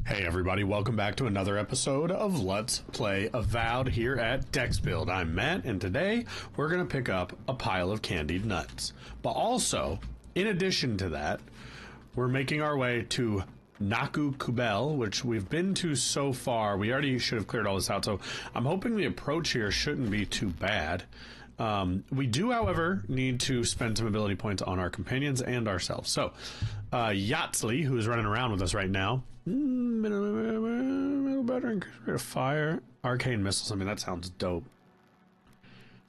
Hey everybody, welcome back to another episode of Let's Play Avowed here at Dexbuild. I'm Matt, and today we're going to pick up a pile of candied nuts. But also, in addition to that, we're making our way to Naku Kubel, which we've been to so far. We already should have cleared all this out, so I'm hoping the approach here shouldn't be too bad. We do, however, need to spend some ability points on our companions and ourselves. So, Yatzli, who is running around with us right now, middle better, increase rate of fire, arcane missiles. I mean, that sounds dope.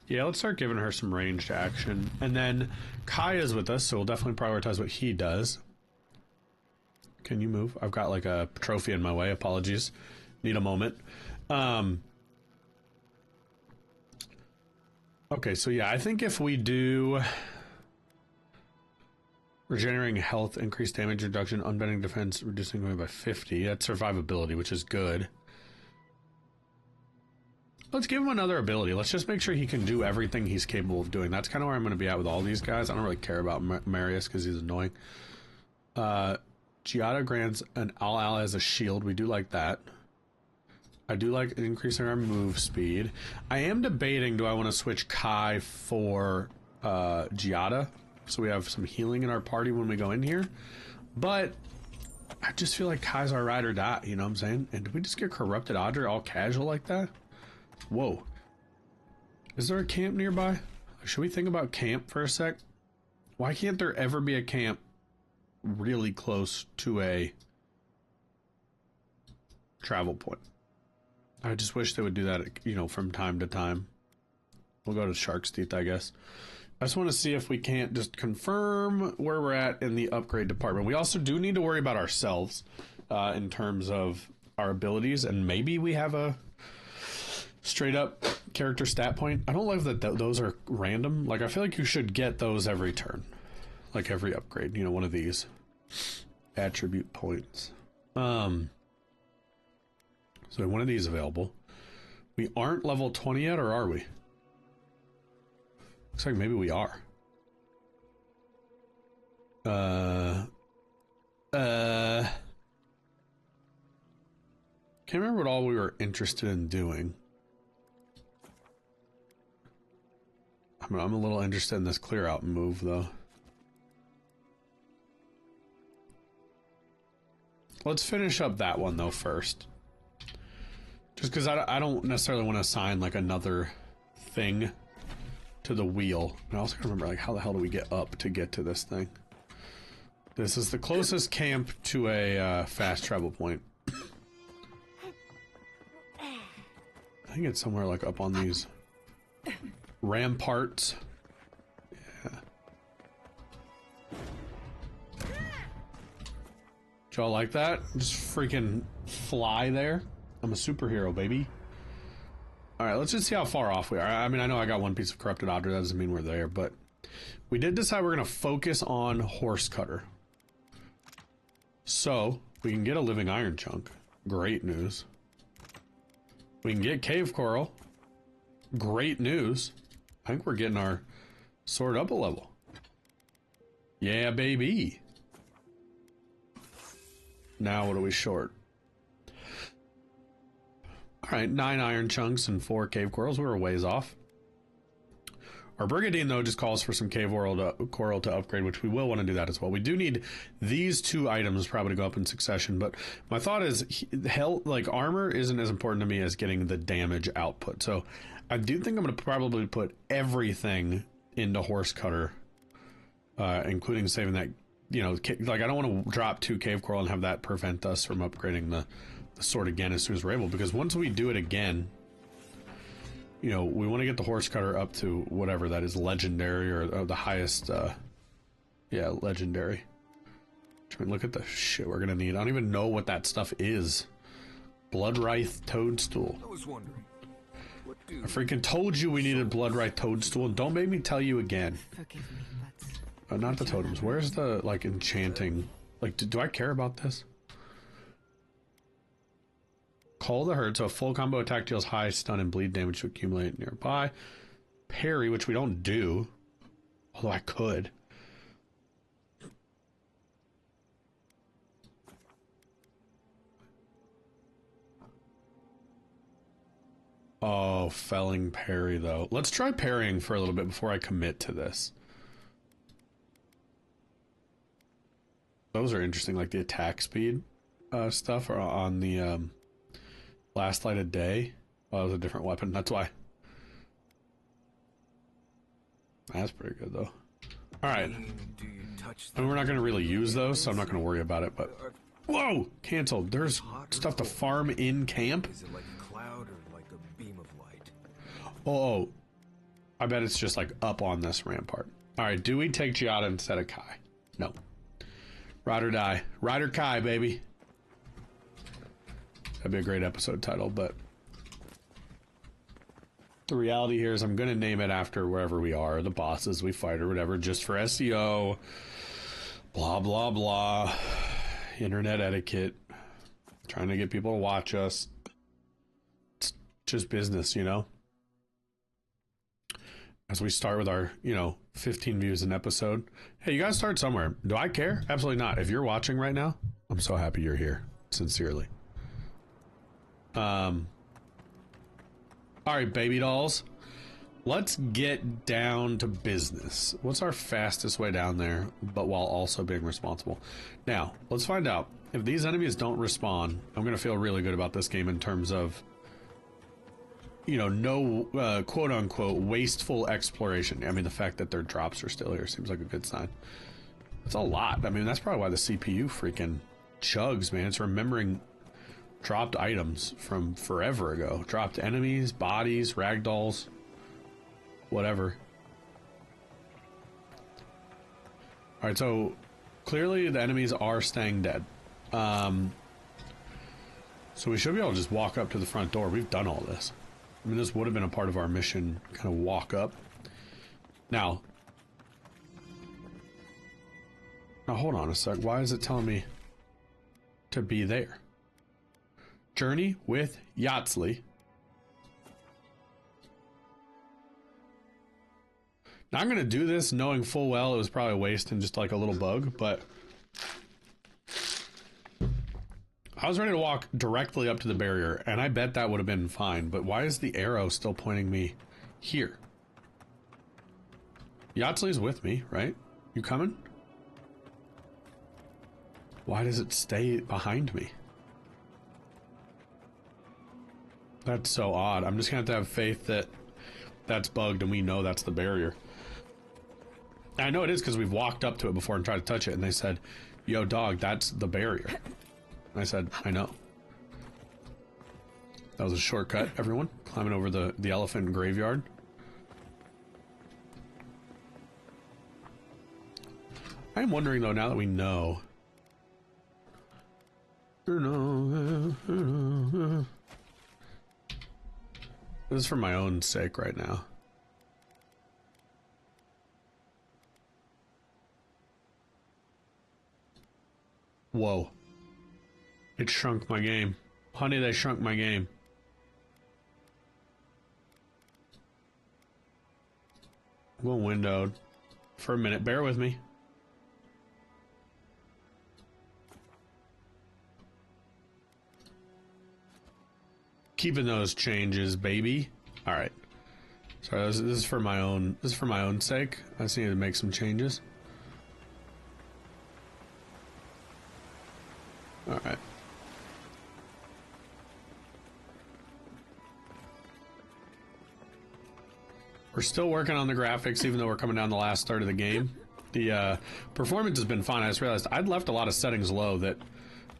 Yeah, let's start giving her some ranged action. And then Kai is with us, so we'll definitely prioritize what he does. Can you move? I've got like a trophy in my way. Apologies. Need a moment. Okay, so yeah, I think if we do regenerating health, increased damage reduction, unbending defense, reducing damage by 50, that's survivability, which is good. Let's give him another ability. Let's just make sure he can do everything he's capable of doing. That's kind of where I'm going to be at with all these guys. I don't really care about Marius because he's annoying. Giada grants an all allies a shield. We do like that. I do like increasing our move speed. I am debating, do I want to switch Kai for Giada, so we have some healing in our party when we go in here. But I just feel like Kai's our ride or die, you know what I'm saying? And did we just get Corrupted Audrey all casual like that? Whoa. Is there a camp nearby? Should we think about camp for a sec? Why can't there ever be a camp really close to a travel point? I just wish they would do that, you know, from time to time. We'll go to Shark's Teeth, I guess. I just want to see if we can't just confirm where we're at in the upgrade department. We also do need to worry about ourselves in terms of our abilities, and maybe we have a straight up character stat point. I don't love that those are random. Like, I feel like you should get those every turn. Like every upgrade, you know, one of these attribute points. So one of these available. We aren't level 20 yet, or are we? Looks like maybe we are. Can't remember what all we were interested in doing. I mean, I'm a little interested in this clear out move, though. Let's finish up that one, though, first. Just because I don't necessarily want to assign, like, another thing to the wheel. And I also gotta remember, like, how the hell do we get up to get to this thing? This is the closest camp to a fast travel point. I think it's somewhere, like, up on these ramparts. Yeah. Did y'all like that? Just freaking fly there. I'm a superhero, baby. Alright, let's just see how far off we are. I mean, I know I got one piece of Corrupted Audrey. That doesn't mean we're there, but we did decide we're going to focus on Horse Cutter. So, we can get a Living Iron Chunk. Great news. We can get Cave Coral. Great news. I think we're getting our sword up a level. Yeah, baby. Now what are we short? Alright, 9 iron chunks and 4 cave corals. We were a ways off. Our Brigandine, though, just calls for some cave coral to upgrade, which we will want to do that as well. We do need these 2 items probably to go up in succession, but my thought is, like, armor isn't as important to me as getting the damage output. So I do think I'm going to probably put everything into Horse Cutter, including saving that, you know, like, I don't want to drop 2 cave coral and have that prevent us from upgrading the sword again as soon as we're able, because once we do it again, you know, we want to get the Horse Cutter up to whatever that is, legendary, or the highest, yeah, legendary. I mean, look at the shit we're gonna need. I don't even know what that stuff is. Bloodwraith Toadstool. I was wondering, what do I freaking told you we needed Bloodwraith Toadstool, and don't make me tell you again. Forgive me, but Not the totems. Where's the, like, enchanting? Like, do I care about this? Call the herd, so a full combo attack deals high stun and bleed damage to accumulate nearby. Parry, which we don't do. Although I could. know felling parry though. Let's try parrying for a little bit before I commit to this. Those are interesting, like the attack speed stuff are on the last light of day. Oh, that was a different weapon. That's why. That's pretty good though. All right. I mean, we're not going to really use those, so I'm not going to worry about it. But whoa, canceled. There's stuff to farm in camp. Is it like a cloud or like a beam of light? Oh, I bet it's just like up on this rampart. All right, do we take Giada instead of Kai? No. Ride or die. Ride or Kai, baby. That'd be a great episode title, but the reality here is I'm going to name it after wherever we are, the bosses we fight or whatever, just for SEO. Blah, blah, blah. Internet etiquette. Trying to get people to watch us. It's just business, you know? As we start with our, 15 views an episode. Hey, you guys start somewhere. Do I care? Absolutely not. If you're watching right now, I'm so happy you're here. Sincerely. All right, baby dolls. Let's get down to business. What's our fastest way down there, but while also being responsible? Now, let's find out. If these enemies don't respawn, I'm going to feel really good about this game in terms of, no quote-unquote wasteful exploration. I mean, the fact that their drops are still here seems like a good sign. It's a lot. I mean, that's probably why the CPU freaking chugs, man. It's remembering dropped items from forever ago. Dropped enemies, bodies, ragdolls, whatever. Alright, so clearly the enemies are staying dead. So we should be able to just walk up to the front door. We've done all this. I mean, this would have been a part of our mission, kind of walk up. Now, hold on a sec. Why is it telling me to be there? Journey with Yatsley. Now I'm going to do this knowing full well it was probably a waste and just like a little bug, but I was ready to walk directly up to the barrier, and I bet that would have been fine, but why is the arrow still pointing me here? Yatsley's with me, right? You coming? Why does it stay behind me? That's so odd. I'm just gonna have to have faith that that's bugged and we know that's the barrier. I know it is because we've walked up to it before and tried to touch it, and they said, yo, dog, that's the barrier. And I said, I know. That was a shortcut, everyone. Climbing over the elephant graveyard. I am wondering, though, now that we know. This is for my own sake right now. Whoa. It shrunk my game. Honey, they shrunk my game. I'm going windowed for a minute. Bear with me. Keeping those changes, baby. All right. Sorry, this is for my own. This is for my own sake. I just need to make some changes. All right. We're still working on the graphics, even though we're coming down the last third of the game. The performance has been fine. I just realized I'd left a lot of settings low that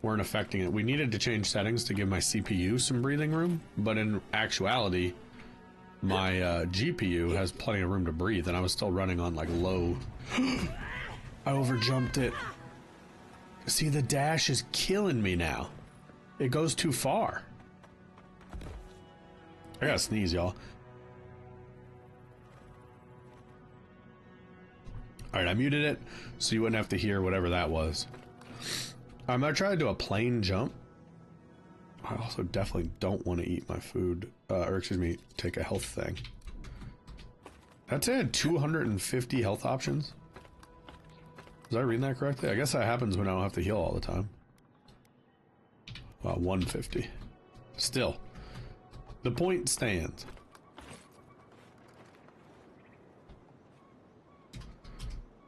weren't affecting it. We needed to change settings to give my CPU some breathing room, but in actuality, my GPU has plenty of room to breathe, and I was still running on like low. I overjumped it. See, the dash is killing me now. It goes too far. I gotta sneeze, y'all. Alright, I muted it so you wouldn't have to hear whatever that was. I'm gonna try to do a plain jump. I also definitely don't want to eat my food, or excuse me, take a health thing. That's it, 250 health options. Was I reading that correctly? I guess that happens when I don't have to heal all the time. Wow, 150. Still, the point stands.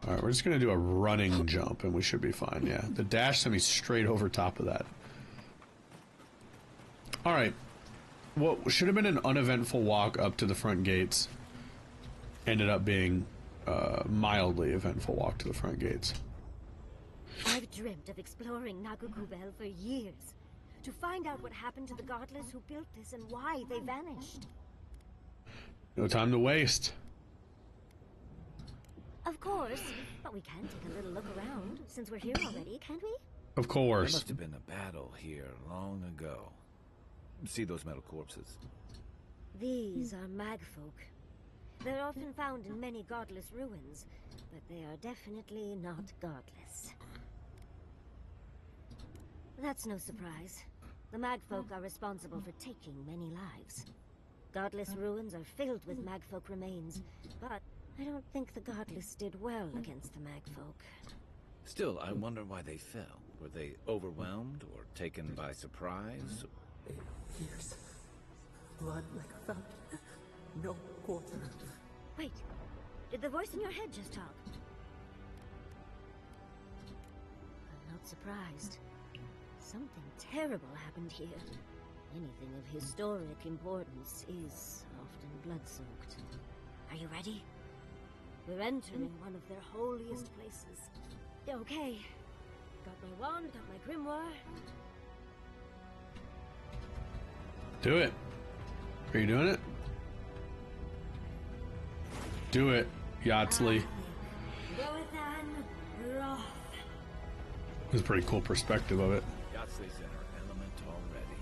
Alright, we're just gonna do a running jump and we should be fine, yeah. The dash sent me straight over top of that. Alright. What should have been an uneventful walk up to the front gates ended up being a mildly eventful walk to the front gates. I've dreamt of exploring Nagukubel for years. To find out what happened to the godless who built this and why they vanished. No time to waste. Of course, but we can take a little look around, since we're here already, can't we? Of There course. must have been a battle here long ago. See those metal corpses? These are magfolk. They're often found in many godless ruins, but they are definitely not godless. That's no surprise. The magfolk are responsible for taking many lives. Godless ruins are filled with magfolk remains, but I don't think the godless did well against the magfolk. Still, I wonder why they fell. Were they overwhelmed or taken by surprise? Years. Blood like a fountain. No quarter. Wait, did the voice in your head just talk? I'm not surprised. Something terrible happened here. Anything of historic importance is often blood-soaked. Are you ready? We're entering one of their holiest places. Okay. Got my wand, got my grimoire. Do it. Are you doing it? Do it, Yatsley. Roathan Roth. It's a pretty cool perspective of it. Yahtzee in her element already.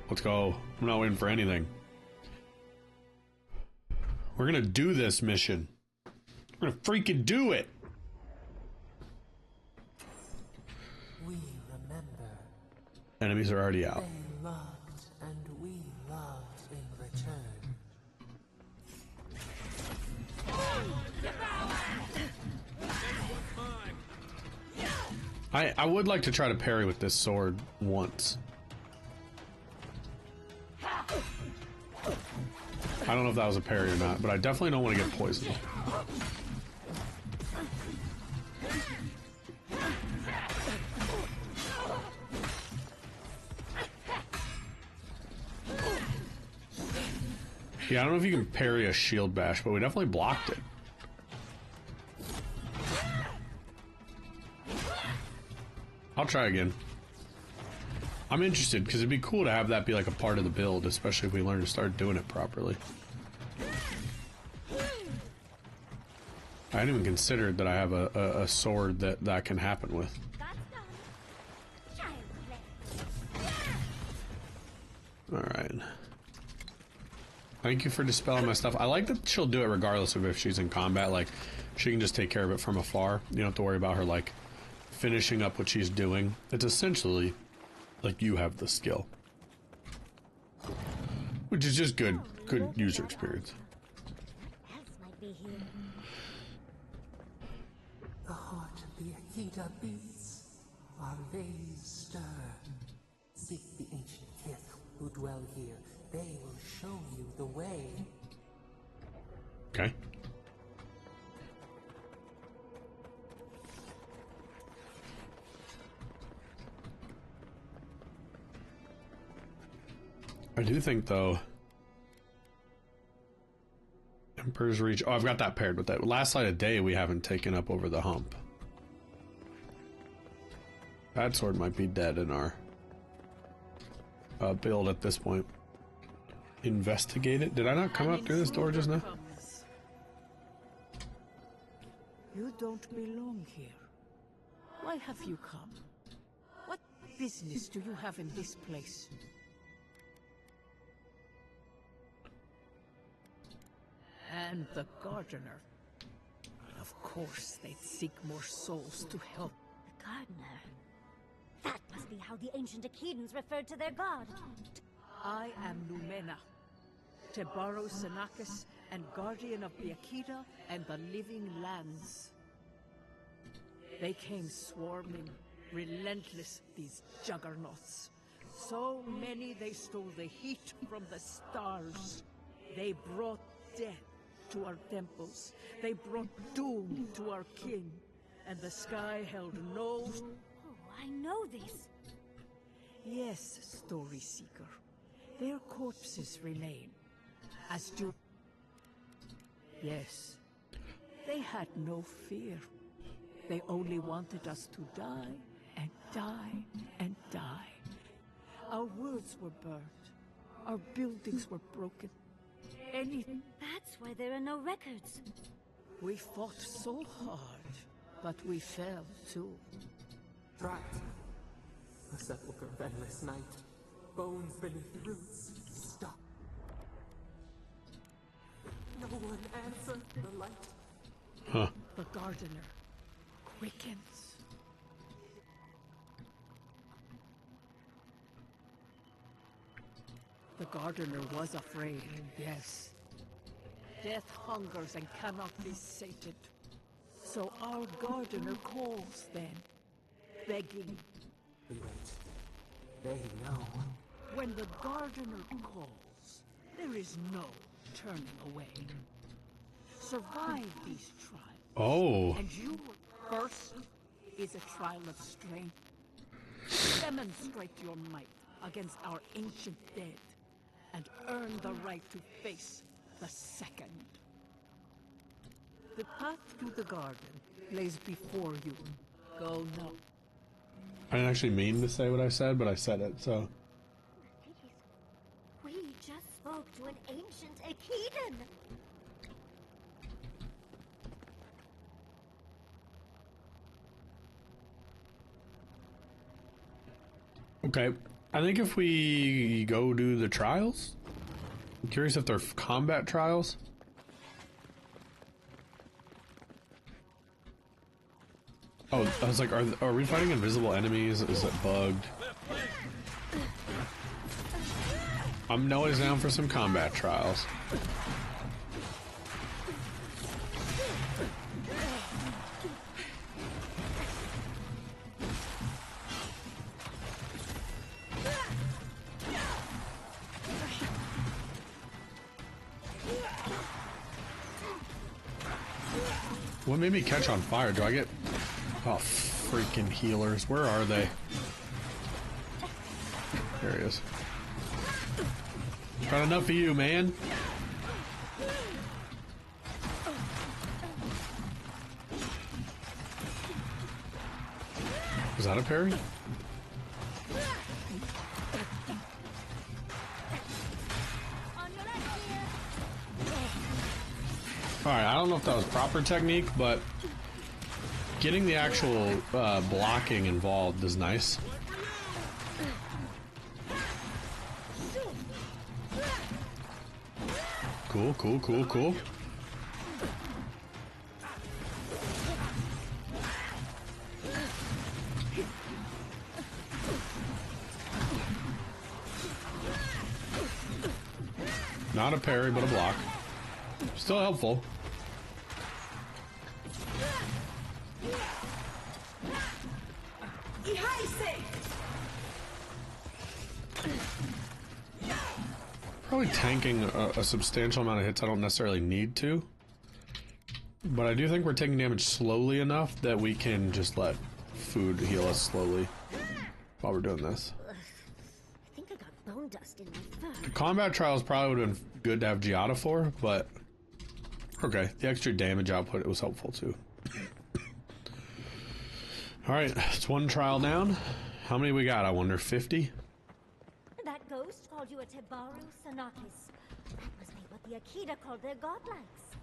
Let's go. I'm not waiting for anything. We're gonna do this mission. We're gonna freaking do it. We remember. Enemies are already out. They loved and we loved in return. I would like to try to parry with this sword once. I don't know if that was a parry or not, but I definitely don't want to get poisoned. Yeah, I don't know if you can parry a shield bash, but we definitely blocked it. I'll try again. I'm interested because it'd be cool to have that be like a part of the build, especially if we learn to start doing it properly. I hadn't even considered that I have a sword that can happen with. Alright. Thank you for dispelling my stuff. I like that she'll do it regardless of if she's in combat. Like, she can just take care of it from afar. You don't have to worry about her, like, finishing up what she's doing. It's essentially like you have the skill, which is just good user experience. Else might be here. The heart of the Akita beats. Our veins stir. Seek the ancient kith who dwell here. They will show you the way. Okay. I do think, though, Emperor's Reach... Oh, I've got that paired with that. Last Light of Day we haven't taken up over the hump. That sword might be dead in our build at this point. Investigate it? Did I not come up through this door just now? You don't belong here. Why have you come? What business do you have in this place? And the gardener. Of course, they'd seek more souls to help. The gardener. That must be how the ancient Akidans referred to their god. I am Numena, Tebaro Senakis, and guardian of the Akita and the living lands. They came swarming, relentless, these juggernauts. So many they stole the heat from the stars. They brought death, to our temples. They brought doom to our king, and the sky held no... Oh, I know this. Yes, Story Seeker. Their corpses remain, as do... Yes, they had no fear. They only wanted us to die, and die, and die. Our words were burned. Our buildings were broken. Anything. That's why there are no records. We fought so hard, but we fell too. Trapped. A sepulchre of endless night. Bones beneath the roots. Stop. No one answered the light. Huh. The gardener quickens. The gardener was afraid, yes. Death hungers and cannot be sated. So our gardener calls then, begging. We wait. They know. When the gardener calls, there is no turning away. Survive these trials. Oh. And you, first, is a trial of strength. Demonstrate your might against our ancient dead, and earn the right to face the second. The path to the garden lays before you. Go now. I didn't actually mean to say what I said, but I said it, so. We just spoke to an ancient Akedan. Okay. I think if we go do the trials, I'm curious if they're combat trials. Oh, I was like, are we fighting invisible enemies? Is it bugged? I'm always down for some combat trials. What made me catch on fire? Do I get... Oh, freaking healers. Where are they? There he is. Got enough of you, man. Was that a parry? Alright, I don't know if that was proper technique, but getting the actual blocking involved is nice. Cool, cool, cool, cool. Not a parry, but a block. Still helpful. Probably tanking a substantial amount of hits I don't necessarily need to. But I do think we're taking damage slowly enough that we can just let food heal us slowly while we're doing this. I think I got bone dust in my fur. The combat trials probably would have been good to have Giada for, but okay, the extra damage output, it was helpful too. Alright, it's one trial down. How many we got, I wonder? 50? That ghost called you a Tebaru Sanakis. That must be what the Akita called their godlikes.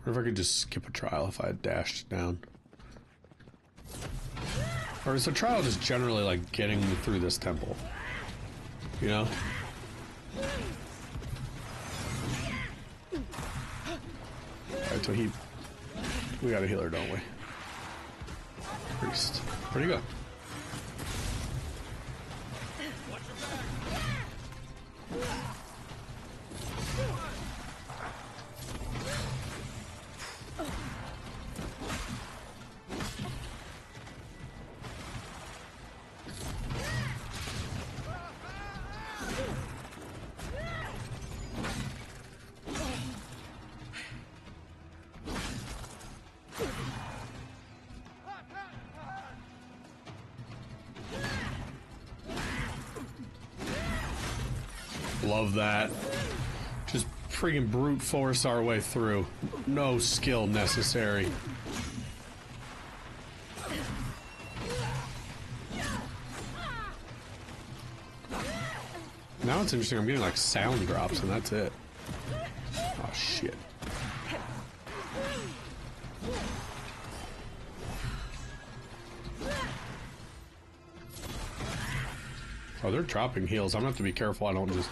Or if I could just skip a trial if I had dashed down. Or is a trial just generally like getting through this temple? You know? Alright, so we got a healer, don't we? Priest. Where'd he go? love that. Just freaking brute force our way through. No skill necessary. Now it's interesting, I'm getting like sound drops and that's it. Oh shit. Oh, they're dropping heals. I'm gonna have to be careful I don't just...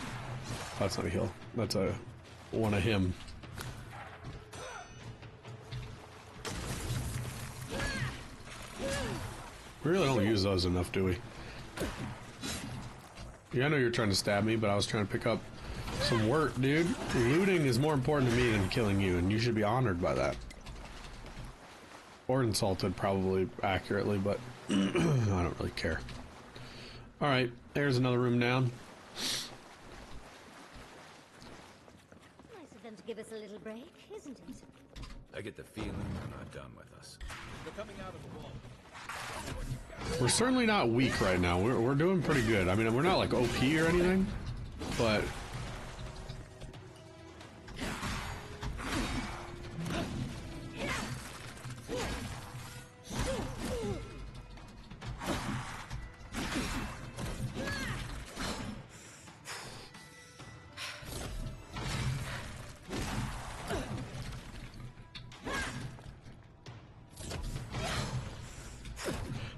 That's not a heal. That's a one of him. We really don't use those enough, do we? Yeah, I know you're trying to stab me, but I was trying to pick up some work, dude. Looting is more important to me than killing you, and you should be honored by that. Or insulted, probably accurately, but I don't really care. Alright, there's another room down. Nice of them to give us a little break, isn't it? I get the feeling they're not done with us. They're coming out of the wall. We're certainly not weak right now. We're doing pretty good. I mean, we're not like OP or anything, but...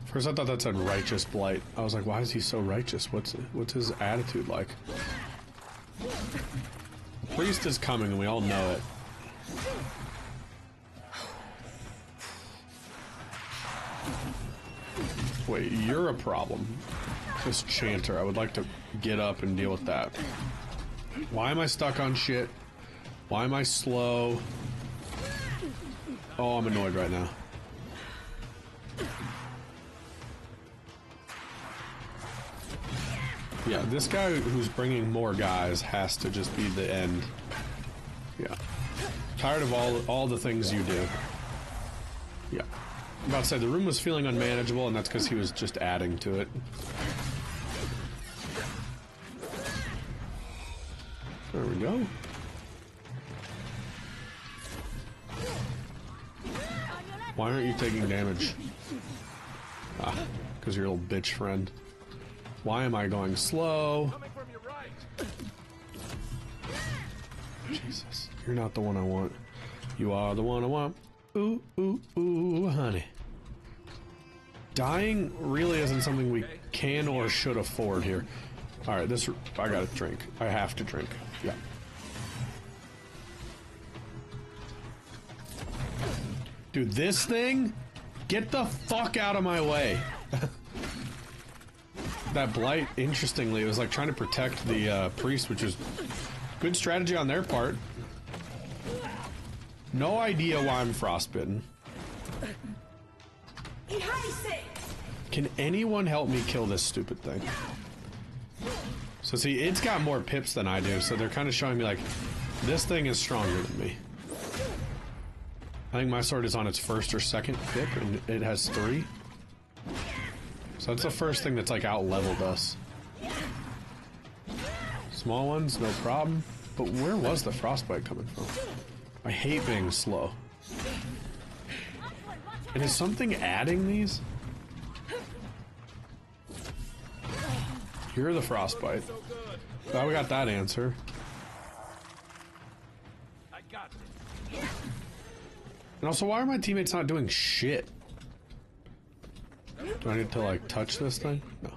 First I thought that said righteous blight. I was like, why is he so righteous? What's his attitude like? The priest is coming and we all know it. Wait, you're a problem. This chanter, I would like to get up and deal with that. Why am I stuck on shit? Why am I slow? Oh, I'm annoyed right now. Yeah, this guy who's bringing more guys has to just be the end. Yeah. Tired of all the things you do. Yeah. I'm about to say, the room was feeling unmanageable, and that's because he was just adding to it. There we go. Why aren't you taking damage? Ah, because your little bitch friend. Why am I going slow? Jesus, you're not the one I want. You are the one I want. Ooh, ooh, ooh, honey. Dying really isn't something we can or should afford here. Alright, this... I gotta drink. I have to drink. Yeah. Dude, this thing? Get the fuck out of my way. That blight, interestingly, it was like trying to protect the priest, which was good strategy on their part. No idea why I'm frostbitten. Can anyone help me kill this stupid thing? So see, it's got more pips than I do, so they're kind of showing me like, this thing is stronger than me. I think my sword is on its first or second pip, and it has 3. So that's the first thing that's like out-leveled us. Small ones, no problem. But where was the frostbite coming from? I hate being slow. And is something adding these? You're the frostbite. Glad we got that answer. And also, why are my teammates not doing shit? Do I need to, like, touch this thing? No.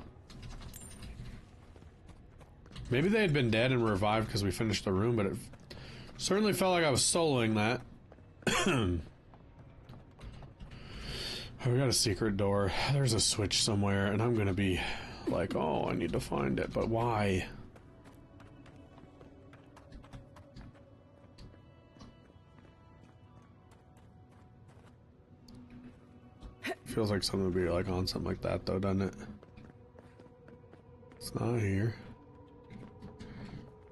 Maybe they had been dead and revived because we finished the room, but it certainly felt like I was soloing that. Oh, we got a secret door. There's a switch somewhere, and I'm gonna be like, oh, I need to find it, but why? Feels like something would be like on something like that though, doesn't it? It's not here.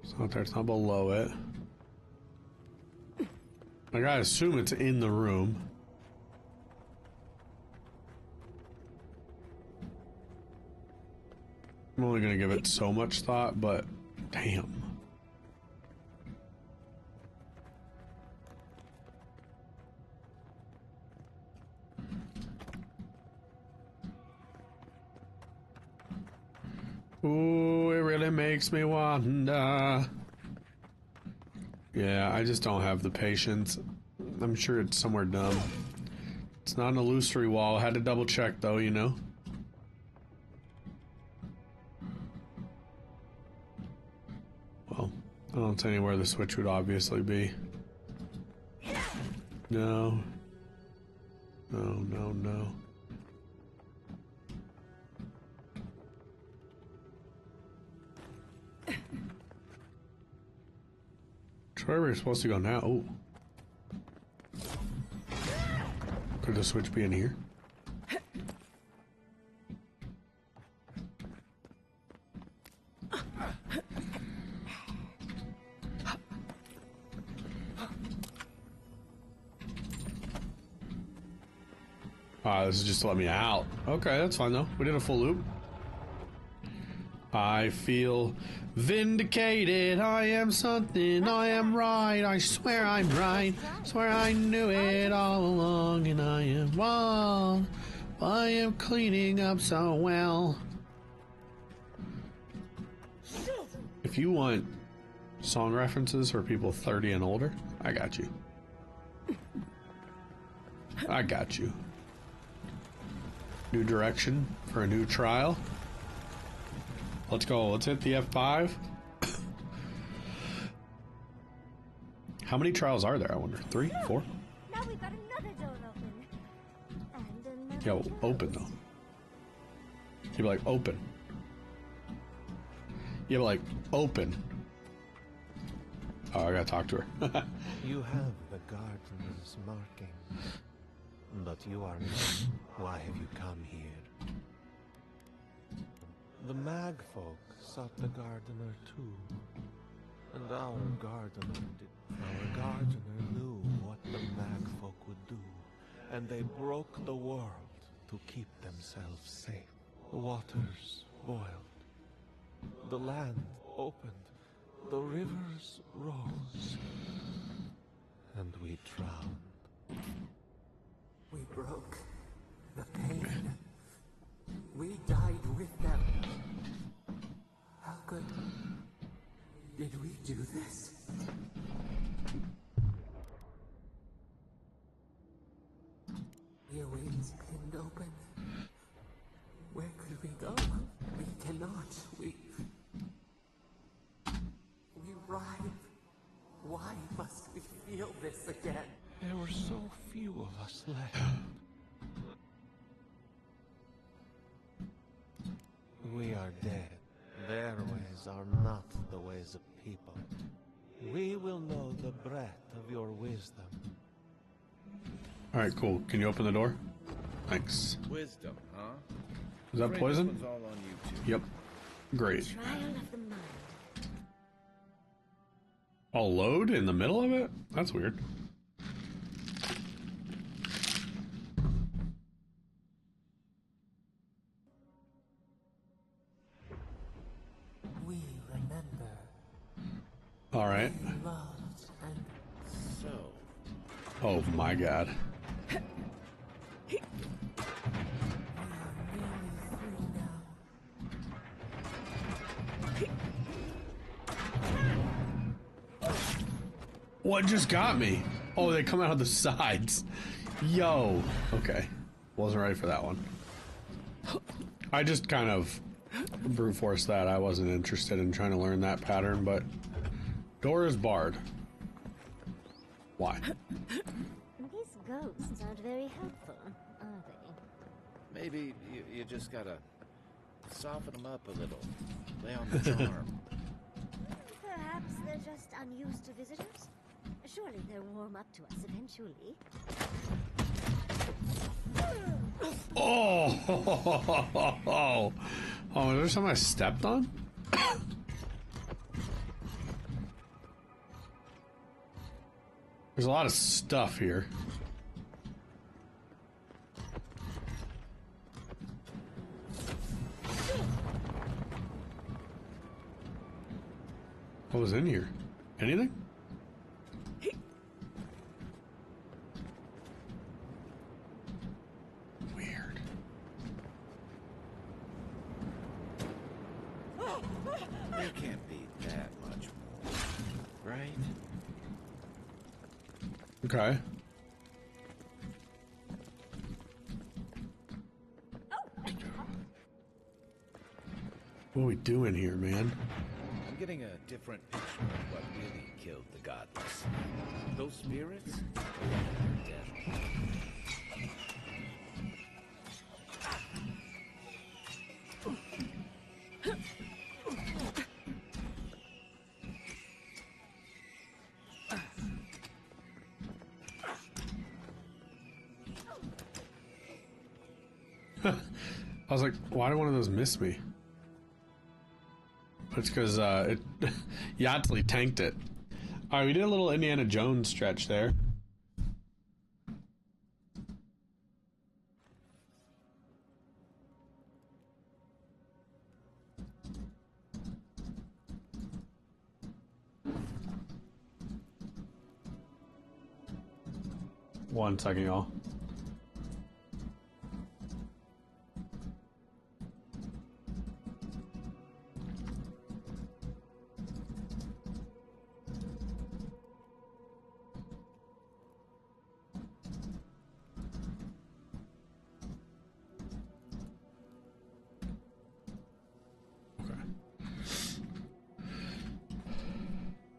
It's not there, it's not below it. I gotta assume it's in the room. I'm only gonna give it so much thought, but damn. Ooh, it really makes me wonder. Yeah, I just don't have the patience. I'm sure it's somewhere dumb. It's not an illusory wall. I had to double check though, you know. Well, I don't see anywhere the switch would obviously be. No. No, no, no. Where are we supposed to go now? Oh. Could the switch be in here? Ah, this is just to let me out. Okay, that's fine though. We did a full loop. I feel vindicated. I am something. I am right. I swear I'm right. Swear I knew it all along, and I am wrong. I am cleaning up so well. If you want song references for people 30 and older, I got you. I got you. New direction for a new trial. Let's go. Let's hit the F5. How many trials are there, I wonder? 3? 4? Now we've got another door open. And another Yo, closed. open though. You'd be like, open. You'd be like, open. Oh, I gotta talk to her. You have the gardener's marking, but you are not. Why have you come here? The mag folk sought the gardener too, and our gardener knew what the mag folk would do, and they broke the world to keep themselves safe. The waters boiled, the land opened, the rivers rose, and we drowned. We broke the pain. We died with them. How good did we do this? Your wings pinned open. Where could we go? We cannot. We writhe. Why must we feel this again? There were so few of us left. We are dead. Their ways are not the ways of people. We will know the breadth of your wisdom. Alright, cool. Can you open the door? Thanks. Wisdom, huh? Is that Afraid poison? This one's all on YouTube. Yep. Great. Trial of the mind. I'll load in the middle of it? That's weird. We remember. Alright. We loved and So, Oh my god. we are nearly through now. What just got me? Oh, they come out of the sides. Yo. Okay. Wasn't ready for that one. I just kind of brute force that. I wasn't interested in trying to learn that pattern, but door is barred. Why? These ghosts aren't very helpful, are they? maybe you just gotta soften them up a little. Lay on the charm. Perhaps they're just unused to visitors? Surely they'll warm up to us eventually. Oh, oh, is there something I stepped on? There's a lot of stuff here. What was in here? Anything? Weird. There can't be that much more, right? Okay. What are we doing here, man? I'm getting a different picture of what really killed the godless. Those spirits? They're deadly. I was like, why did one of those miss me? It's because it Yahtzee tanked it. All right, we did a little Indiana Jones stretch there. One second, y'all.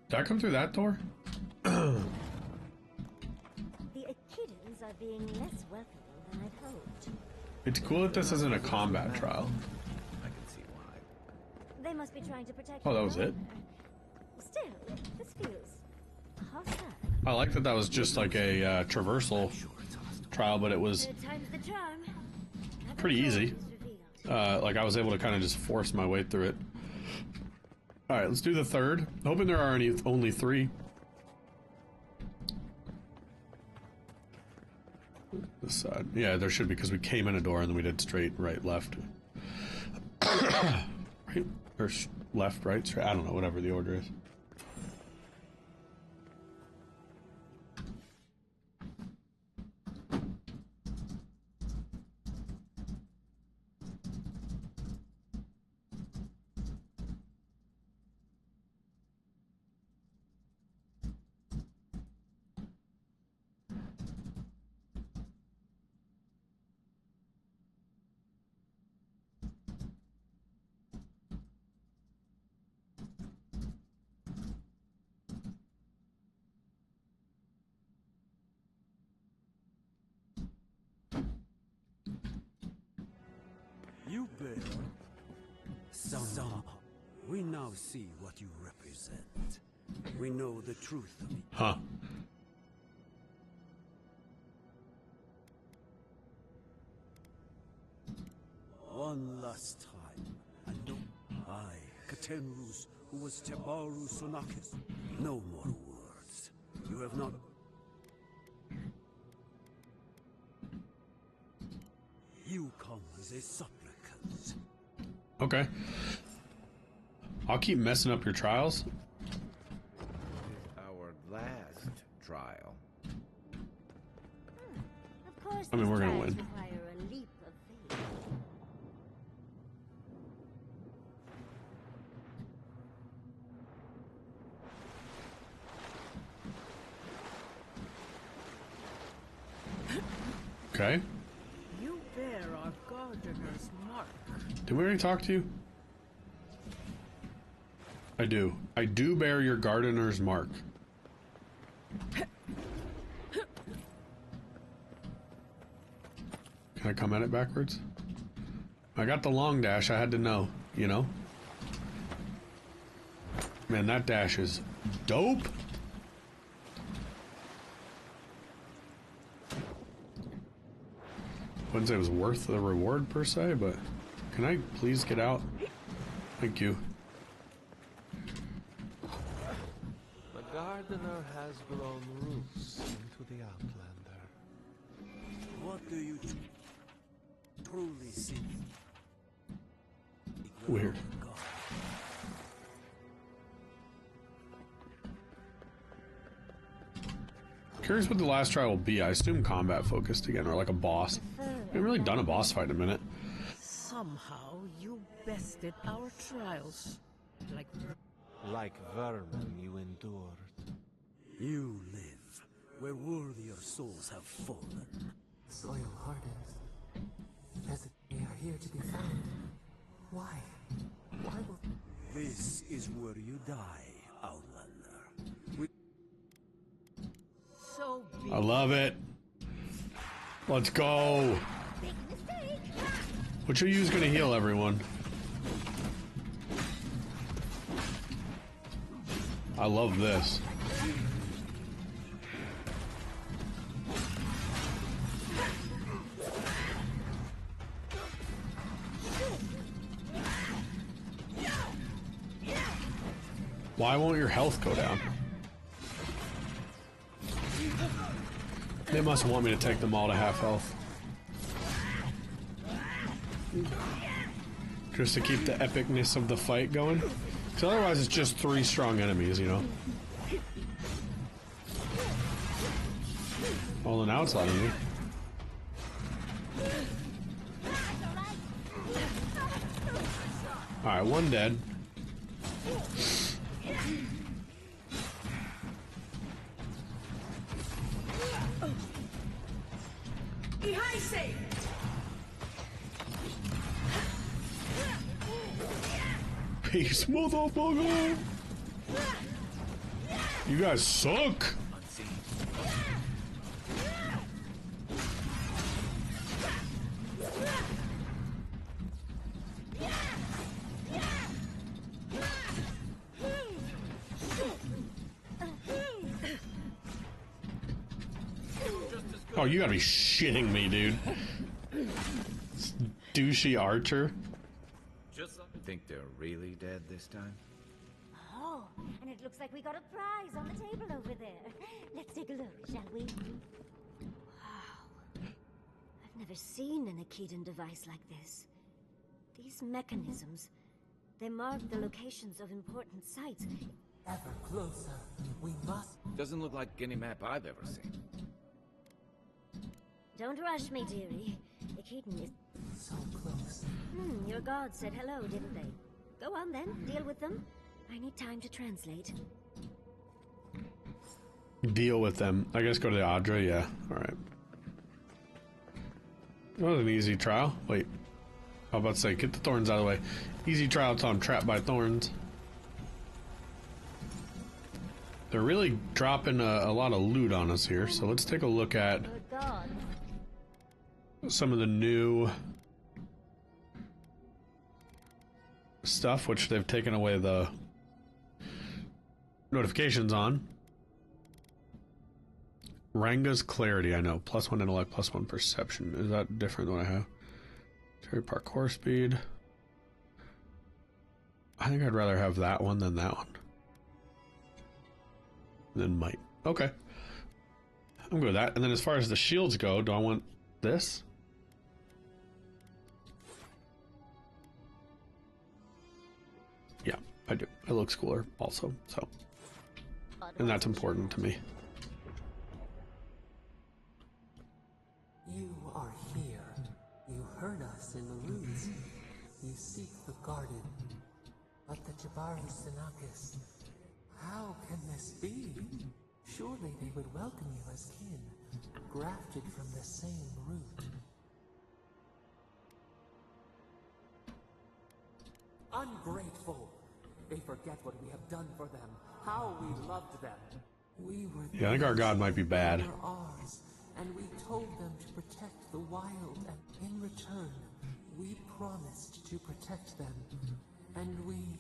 Did I come through that door? The Echidans are being less welcoming than I'd hoped. It's cool that this isn't a combat trial. I can see why. They must be trying to protect. Oh, that was it? Still, this feels hostile. I like that was just like a traversal trial, but it was Third time's the charm. pretty easy. Like I was able to kind of just force my way through it. All right, let's do the third. Hoping there are only 3. This side. Yeah, there should be, because we came in a door and then we did straight, right, left. Right? Or left, right, straight. I don't know, whatever the order is. You bear. Some. We now see what you represent. We know the truth of it. Huh. One last time. And no, I, Katenrus, who was Tebaru Sonakis. No more words. You have not... You come as a supplicant. Okay. I'll keep messing up your trials. Our last trial. Of course, I mean, we're gonna these trials win. require a leap of faith. Okay. You bear our gardener's mark. Did we already talk to you? I do. I do bear your gardener's mark. Can I come at it backwards? I got the long dash. I had to know, you know? Man, that dash is dope. Wouldn't say it was worth the reward per se, but can I please get out? Thank you. The gardener has grown roots into the Outlander. What do you truly see? Weird. God. Curious what the last trial will be. I assume combat focused again, or like a boss. We haven't really done a boss fight in a minute. Somehow you bested our trials. Like vermin you endured. You live where worthier souls have fallen. Soil hardens. As they are here to be found. Why? Why will... This is where you die, Outlander. So be I love it. Let's go. Big mistake! Which of you is going to heal everyone? I love this. Why won't your health go down? They must want me to take them all to half health. Just to keep the epicness of the fight going. Because otherwise it's just 3 strong enemies, you know? Well, now it's letting me. Alright, one dead. Peace, motherfucker! You guys suck! Oh, you gotta be shitting me, dude. Douchey archer. Think they're really dead this time? Oh, and it looks like we got a prize on the table over there. Let's take a look, shall we? Wow. I've never seen an Akedan device like this. These mechanisms, they mark the locations of important sites. Ever closer. We must... Doesn't look like any map I've ever seen. Don't rush me, dearie. Akedan is... so close. Your gods said hello, didn't they? Go on then, deal with them. I need time to translate. Deal with them. I guess go to the Adra, yeah. Alright. That was an easy trial. Wait. I was about to say, get the thorns out of the way. Easy trial until I'm trapped by thorns. They're really dropping a lot of loot on us here, so let's take a look at Good God. some of the new stuff, which they've taken away the notifications on. Ranga's Clarity, I know. +1 intellect, +1 perception. Is that different than what I have? Terry parkour speed. I think I'd rather have that one than that one. Then might. Okay. I'm good with that. And then as far as the shields go, do I want this? Yeah, I do. It looks cooler also, so. And that's important to me. You are here. You heard us in the roots. You seek the garden. But the Jabaru Sinakis. How can this be? Surely they would welcome you as kin, grafted from the same root. Ungrateful! They forget what we have done for them, how we loved them. We were Yeah, I think our god might be bad. They were ours, and we told them to protect the wild, and in return, we promised to protect them. And we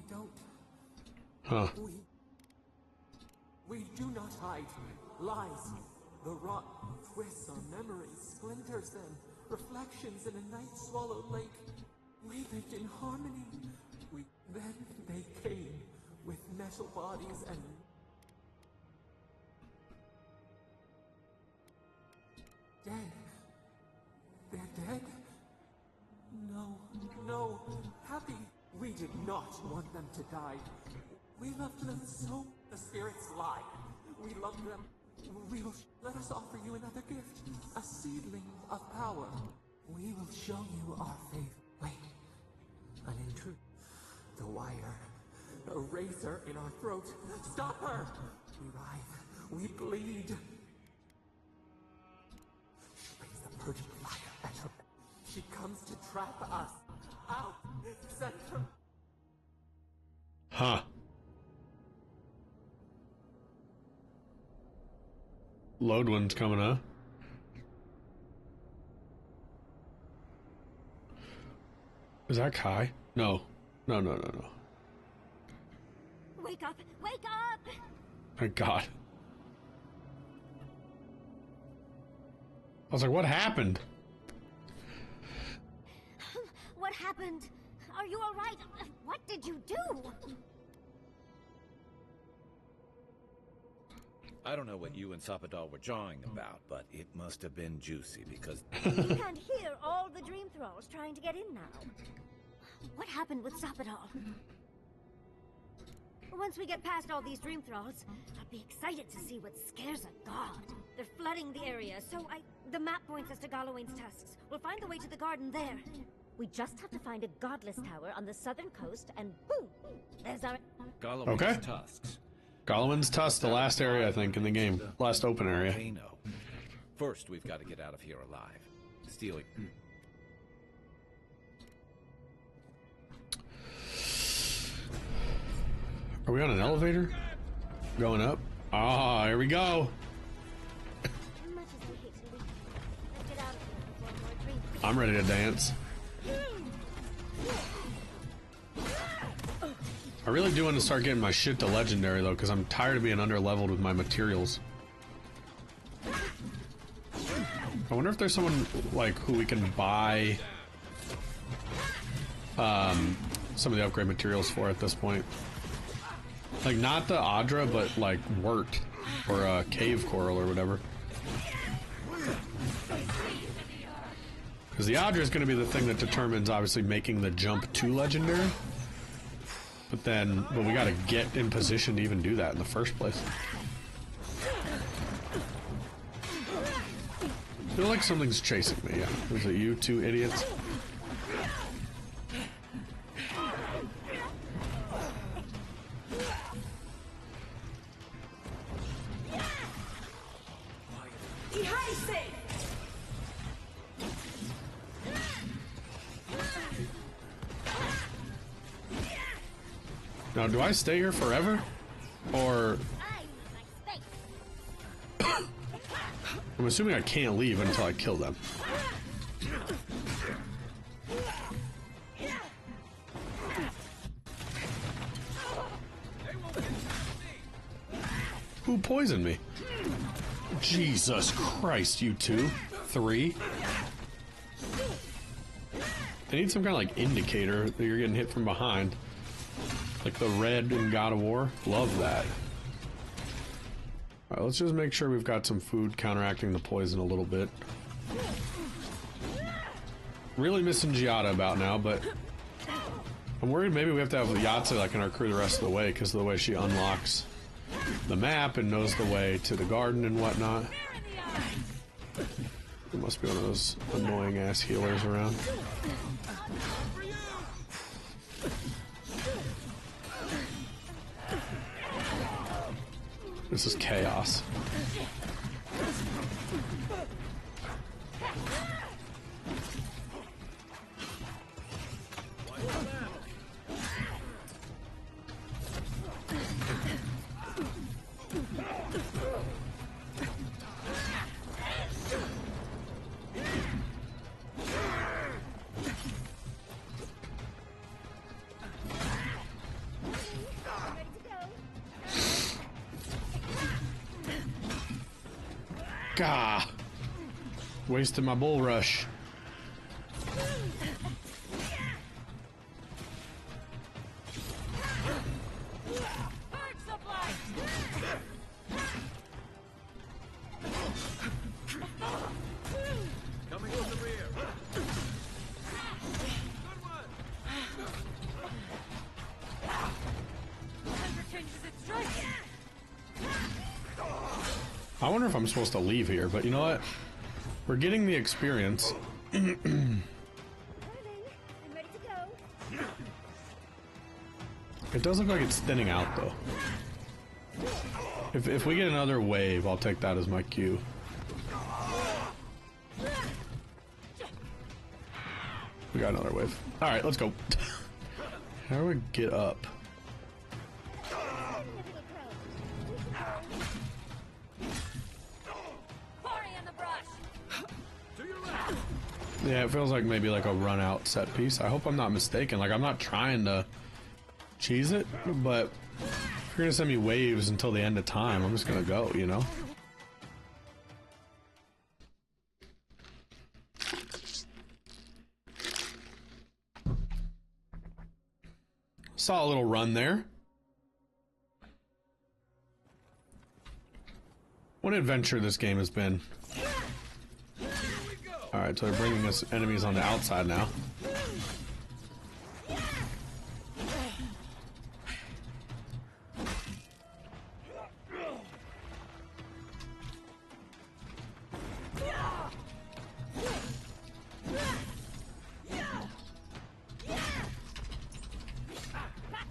don't. Huh. We do not hide. Lies. The rot twists our memories, splinters them. Reflections in a night-swallowed lake. We lived in harmony. Then they came with metal bodies and... Dead. They're dead? No, no. Happy. We did not want them to die. We loved them so... The spirits lie. We love them. We will... Let us offer you another gift. A seedling of power. We will show you our faith. Wait. An intruder. a wire. A razor in our throat. Stop her! We writhe. We bleed. She brings the purging fire at her. She comes to trap us. Out! Sent from... Huh. Load one's coming up. Is that Kai? No. No. Wake up! Wake up! Thank God. I was like, what happened? What happened? Are you all right? What did you do? I don't know what you and Sapadal were jawing about, but it must have been juicy because... You can't hear all the dream thralls trying to get in now. What happened with Sapadal? Once we get past all these dream thralls, I'll be excited to see what scares a god. They're flooding the area, so the map points us to Galawain's tusks. We'll find the way to the garden there. We just have to find a godless tower on the southern coast, and boom! There's our... Galawain's Okay. tusks. Galawain's Tusk, the last area, I think, in the game. Last open area. Volcano. First, we've got to get out of here alive. Stealing... Are we on an elevator? Going up? Ah, here we go. Much as we hate to leave, let's get out of here before more dream... I'm ready to dance. I really do want to start getting my shit to legendary though, because I'm tired of being under-leveled with my materials. I wonder if there's someone like who we can buy some of the upgrade materials for at this point. Like not the Adra, but like Wort or Cave Coral or whatever. Because the Adra is going to be the thing that determines obviously making the jump to legendary. But we got to get in position to even do that in the first place. I feel like something's chasing me. Yeah. Is it you two idiots? Now, do I stay here forever? Or... I'm assuming I can't leave until I kill them. Who poisoned me? Jesus Christ, you two. 3. I need some kind of like indicator that you're getting hit from behind. Like the red in God of War. Love that. Alright, let's just make sure we've got some food counteracting the poison a little bit. Really missing Giada about now, but I'm worried maybe we have to have Yatsa like in our crew the rest of the way because of the way she unlocks the map and knows the way to the garden and whatnot. There must be one of those annoying ass healers around. This is chaos. Gah! Wasted my bull rush. Coming from the rear. I wonder if I'm supposed to leave here, but you know what? We're getting the experience. I'm ready to go. It does look like it's thinning out, though. If we get another wave, I'll take that as my cue. We got another wave. Alright, let's go. How do we get up? Yeah, it feels like maybe like a run out set piece. I hope I'm not mistaken. Like, I'm not trying to cheese it, but if you're gonna send me waves until the end of time, I'm just gonna go, you know? Saw a little run there. What an adventure this game has been. Alright, so they're bringing us enemies on the outside now.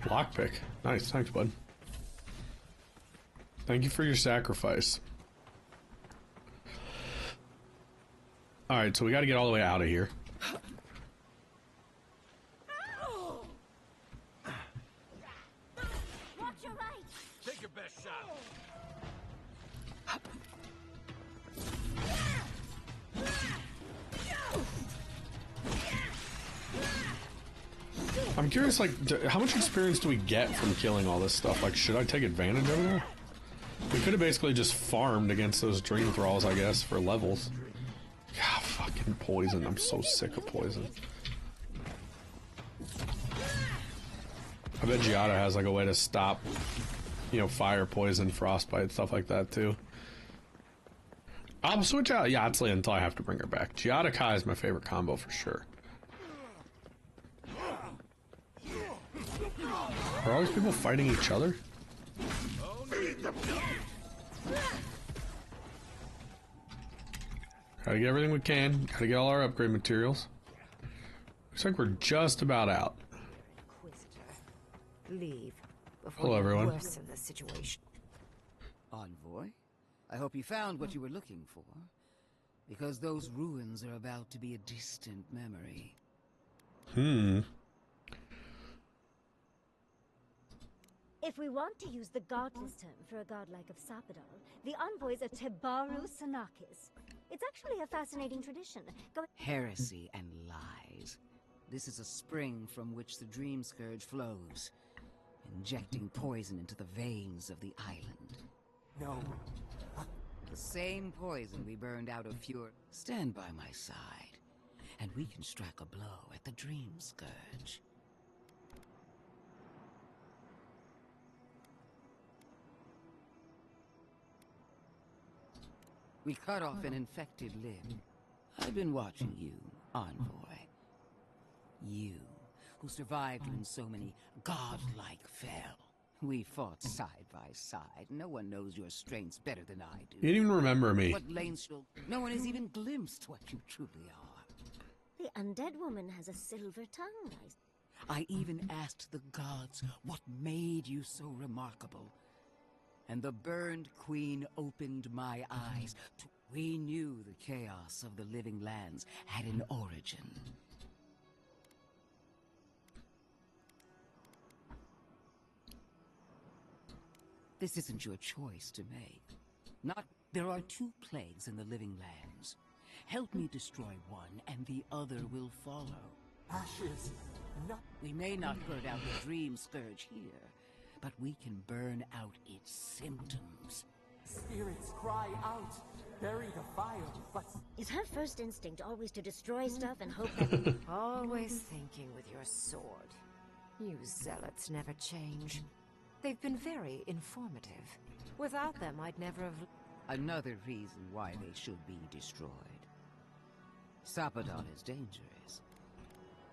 Lockpick. Nice, thanks, bud. Thank you for your sacrifice. Alright, so we gotta get all the way out of here. Watch your right. Take your best shot. I'm curious, like, how much experience do we get from killing all this stuff? Like, should I take advantage of it? We could have basically just farmed against those dream thralls, I guess, for levels. God, fucking poison. I'm so sick of poison. I bet Giada has, like, a way to stop, you know, fire, poison, frostbite, stuff like that, too. I'll switch out Yahtzee until I have to bring her back. Giada Kai is my favorite combo for sure. Are all these people fighting each other? Gotta get everything we can. Gotta get all our upgrade materials. Looks like we're just about out. Leave before Hello, everyone. worsen the situation. Envoy, I hope you found what you were looking for, because those ruins are about to be a distant memory. If we want to use the godless term for a godlike of Sapadal, the envoys are Tebaru Sanakis. It's actually a fascinating tradition. Heresy and lies. This is a spring from which the Dream Scourge flows, injecting poison into the veins of the island. No. The same poison we burned out of Fjord. Stand by my side, and we can strike a blow at the Dream Scourge. We cut off an infected limb. I've been watching you, Envoy. You, who survived when so many godlike fell. We fought side by side. No one knows your strengths better than I do. You didn't even remember me. What lanes shall... No one has even glimpsed what you truly are. The undead woman has a silver tongue. I even asked the gods what made you so remarkable. And the burned queen opened my eyes. We knew the chaos of the living lands had an origin. This isn't your choice to make. There are two plagues in the living lands. Help me destroy one, and the other will follow. Ashes. No. We may not put out the Dream Scourge here, but we can burn out its symptoms. Spirits cry out. Bury the fire, but... Is her first instinct always to destroy stuff and hope that... Always thinking with your sword. You zealots never change. They've been very informative. Without them, I'd never have... Another reason why they should be destroyed. Sapadal is dangerous,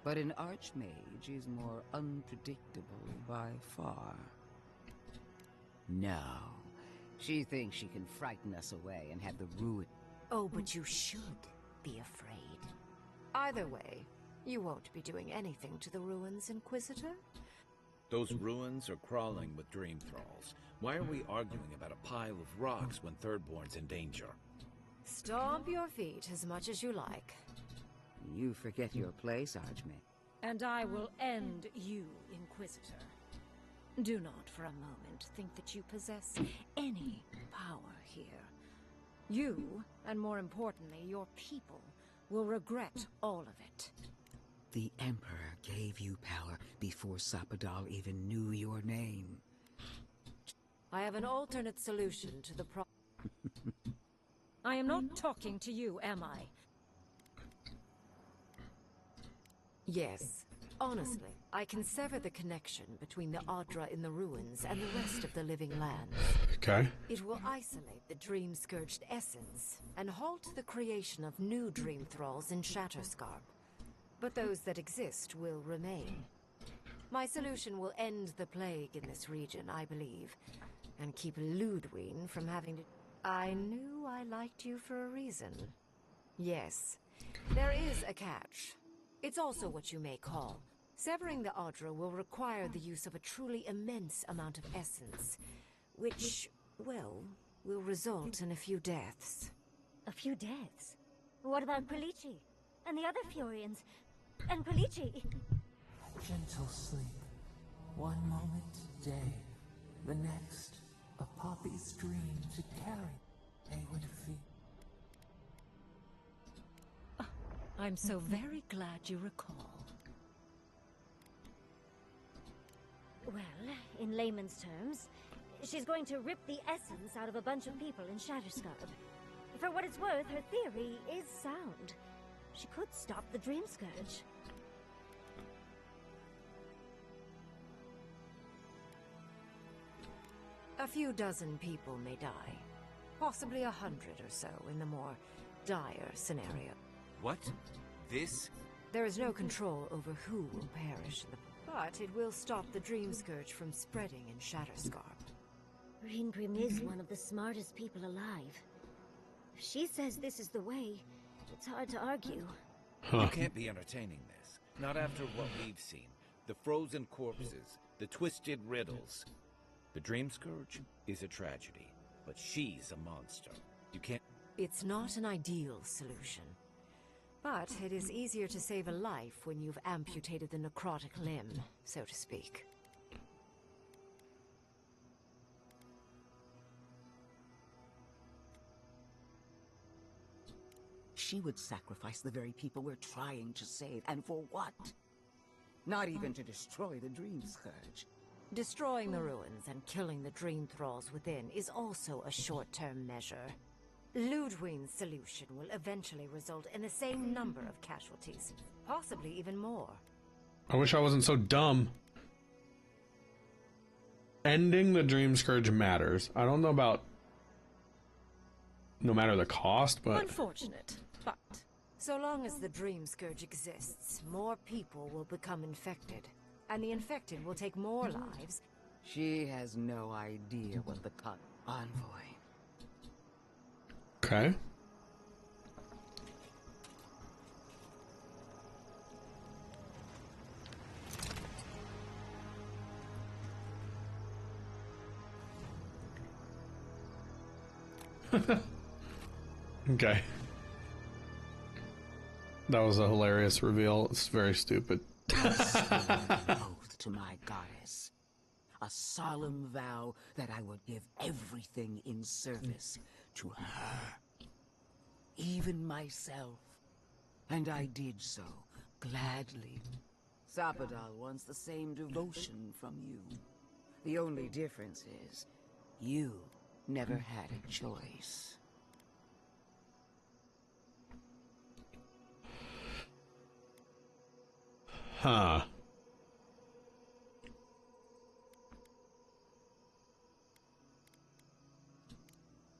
but an archmage is more unpredictable by far. No. She thinks she can frighten us away and have the ruin. Oh, but you should be afraid. Either way, you won't be doing anything to the ruins, Inquisitor. Those ruins are crawling with dream thralls. Why are we arguing about a pile of rocks when Thirdborn's in danger? Stomp your feet as much as you like. You forget your place, Archmage. And I will end you, Inquisitor. Do not for a moment think that you possess any power here. You, and more importantly, your people, will regret all of it. The Emperor gave you power before Sapadal even knew your name. I have an alternate solution to the problem. I am not talking to you, am I? Yes. Honestly, I can sever the connection between the Adra in the ruins and the rest of the living lands. Okay. It will isolate the dream-scourged essence and halt the creation of new dream thralls in Shatterscarp. But those that exist will remain. My solution will end the plague in this region, I believe, and keep Ludwig from having to... I knew I liked you for a reason. Yes, there is a catch. It's also what you may call. Severing the Adra will require the use of a truly immense amount of essence, which, well, will result in a few deaths. A few deaths? What about Palici? And the other Furians? And Palici? Gentle sleep. One moment day, the next, a poppy's dream to carry wayward feet. I'm so very glad you recall. Well, in layman's terms, she's going to rip the essence out of a bunch of people in Shatterscarp. For what it's worth, her theory is sound. She could stop the Dream Scourge. A few dozen people may die. Possibly 100 or so in the more dire scenario. What? This? There is no control over who will perish, but it will stop the Dream Scourge from spreading in Shatterscarp. Ringrim is one of the smartest people alive. If she says this is the way, it's hard to argue. You can't be entertaining this. Not after what we've seen. The frozen corpses, the twisted riddles. The Dream Scourge is a tragedy, but she's a monster. You can't... It's not an ideal solution. But it is easier to save a life when you've amputated the necrotic limb, so to speak. She would sacrifice the very people we're trying to save, and for what? Not even to destroy the Dream Scourge. Destroying the ruins and killing the Dream Thralls within is also a short-term measure. Ludwig's solution will eventually result in the same number of casualties, possibly even more. I wish I wasn't so dumb. Ending the Dream Scourge matters. I don't know about no matter the cost, but... Unfortunate, but... So long as the Dream Scourge exists, more people will become infected. And the infected will take more lives. She has no idea what the envoy. Okay. Okay. That was a hilarious reveal. It's very stupid. Oath to my goddess. A solemn vow that I would give everything in service to her. Even myself. And I did so, gladly. Sapadal wants the same devotion from you. The only difference is, you never had a choice. Huh.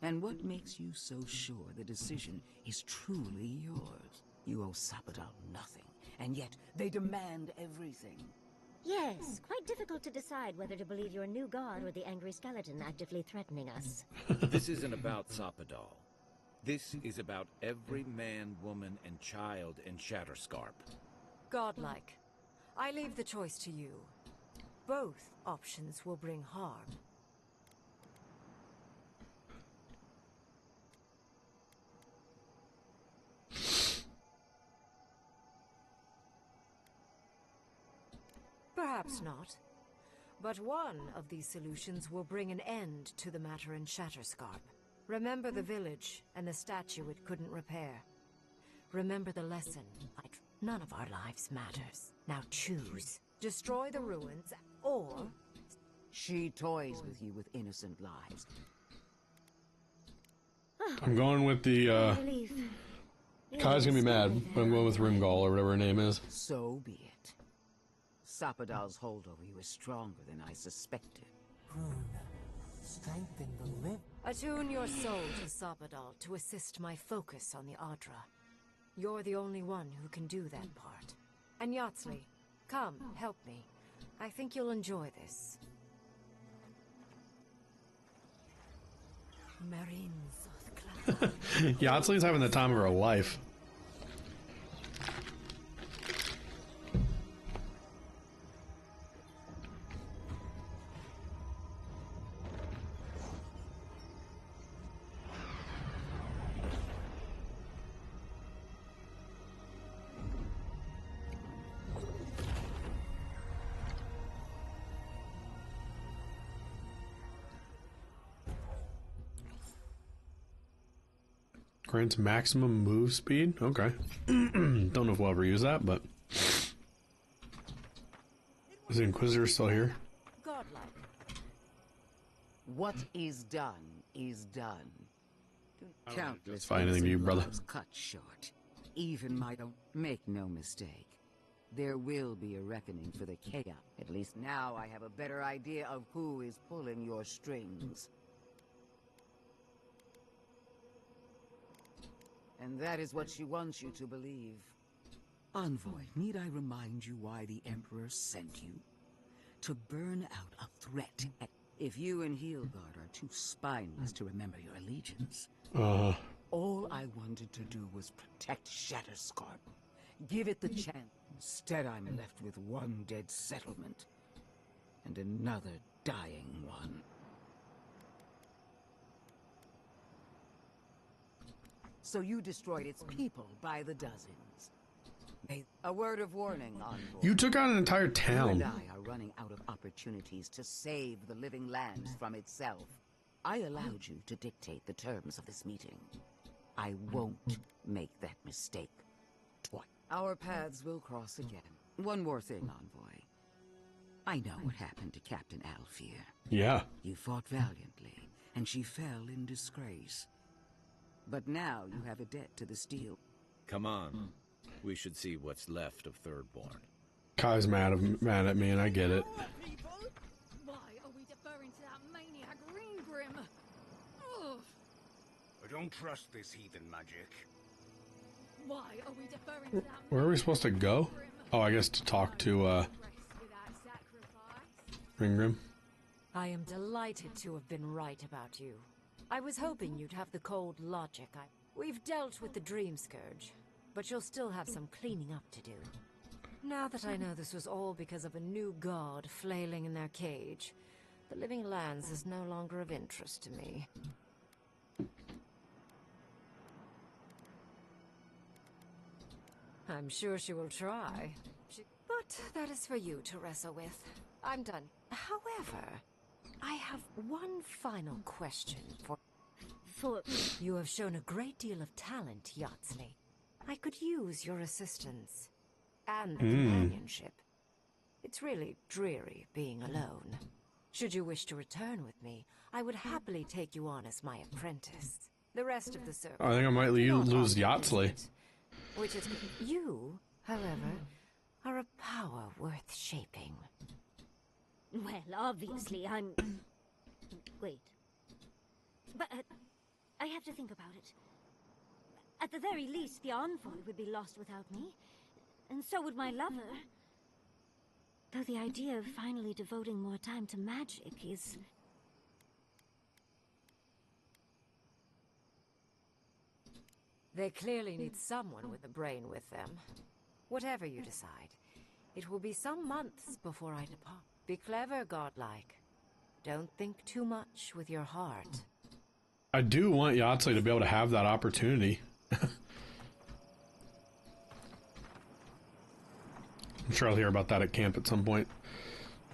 And what makes you so sure the decision is truly yours? You owe Sapadal nothing, and yet they demand everything. Yes, quite difficult to decide whether to believe your new god or the angry skeleton actively threatening us. This isn't about Sapadal. This is about every man, woman, and child in Shatterscarp. Godlike. I leave the choice to you. Both options will bring harm. Perhaps not. But one of these solutions will bring an end to the matter in Shatterscarp. Remember the village and the statue it couldn't repair. Remember the lesson. None of our lives matters. Now choose. Destroy the ruins, or... She toys with you with innocent lives. I'm going with the, Kai's gonna be mad, but I'm going with Rimgall, or whatever her name is. So be it. Sapadal's hold over you is stronger than I suspected. Rune, strengthen the live. Attune your soul to Sapadal to assist my focus on the Adra. You're the only one who can do that part. And Yatsley, come, help me. I think you'll enjoy this. Yatsley's having the time of her life. Grants maximum move speed? Okay. Don't know if we'll ever use that, but... Is the Inquisitor still here? Godlike. What is done is done. Countless Fine, anything to you, brother. lives cut short. Even my own. Make no mistake. There will be a reckoning for the chaos. At least now I have a better idea of who is pulling your strings. And that is what she wants you to believe. Envoy, need I remind you why the Emperor sent you? To burn out a threat. If you and Heelguard are too spineless to remember your allegiance, all I wanted to do was protect Shatterscarp. Give it the chance. Instead, I'm left with one dead settlement. And another dying one. So you destroyed its people by the dozens. A word of warning, Envoy. You took out an entire You town. and I are running out of opportunities to save the living lands from itself. I allowed you to dictate the terms of this meeting. I won't make that mistake twice. Our paths will cross again. One more thing, Envoy. I know what happened to Captain Alfear. Yeah. You fought valiantly, and she fell in disgrace. But now you have a debt to the Steel. Come on. We should see what's left of Thirdborn. Kai's mad at me, and I get it. Why are we deferring to that maniac Ringgrim? I don't trust this heathen magic. Why are we deferring to that Where are we supposed to go? Oh, I guess to talk to, rest without sacrifice? Ringgrim. I am delighted to have been right about you. I was hoping you'd have the cold logic. We've dealt with the Dream Scourge, but you'll still have some cleaning up to do. Now that I know this was all because of a new god flailing in their cage, the Living Lands is no longer of interest to me. I'm sure she will try. But that is for you to wrestle with. I'm done. However, I have one final question for... You have shown a great deal of talent, Yatsley. I could use your assistance. And the companionship. It's really dreary being alone. Should you wish to return with me, I would happily take you on as my apprentice. The rest of the circle... I think I might lose Yatsley. Which is... You, however, are a power worth shaping. Well, obviously, I'm... Wait. But I have to think about it. At the very least, the Envoy would be lost without me. And so would my lover. Though the idea of finally devoting more time to magic is... They clearly need someone with a brain with them. Whatever you decide, it will be some months before I depart. Be clever, godlike. Don't think too much with your heart. I do want Yahtzee to be able to have that opportunity. I'm sure I'll hear about that at camp at some point.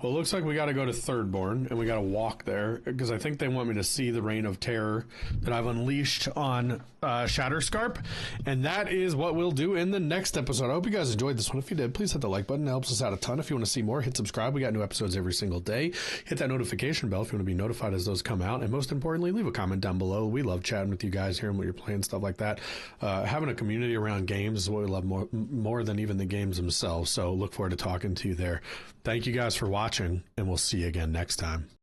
Well, it looks like we got to go to Thirdborn, and we got to walk there, because I think they want me to see the Reign of Terror that I've unleashed on Shatterscarp, and that is what we'll do in the next episode. I hope you guys enjoyed this one. If you did, please hit the like button. It helps us out a ton. If you want to see more, hit subscribe. We got new episodes every single day. Hit that notification bell if you want to be notified as those come out, and most importantly, leave a comment down below. We love chatting with you guys, hearing what you're playing, stuff like that. Having a community around games is what we love more than even the games themselves, so look forward to talking to you there. Thank you guys for watching, and we'll see you again next time.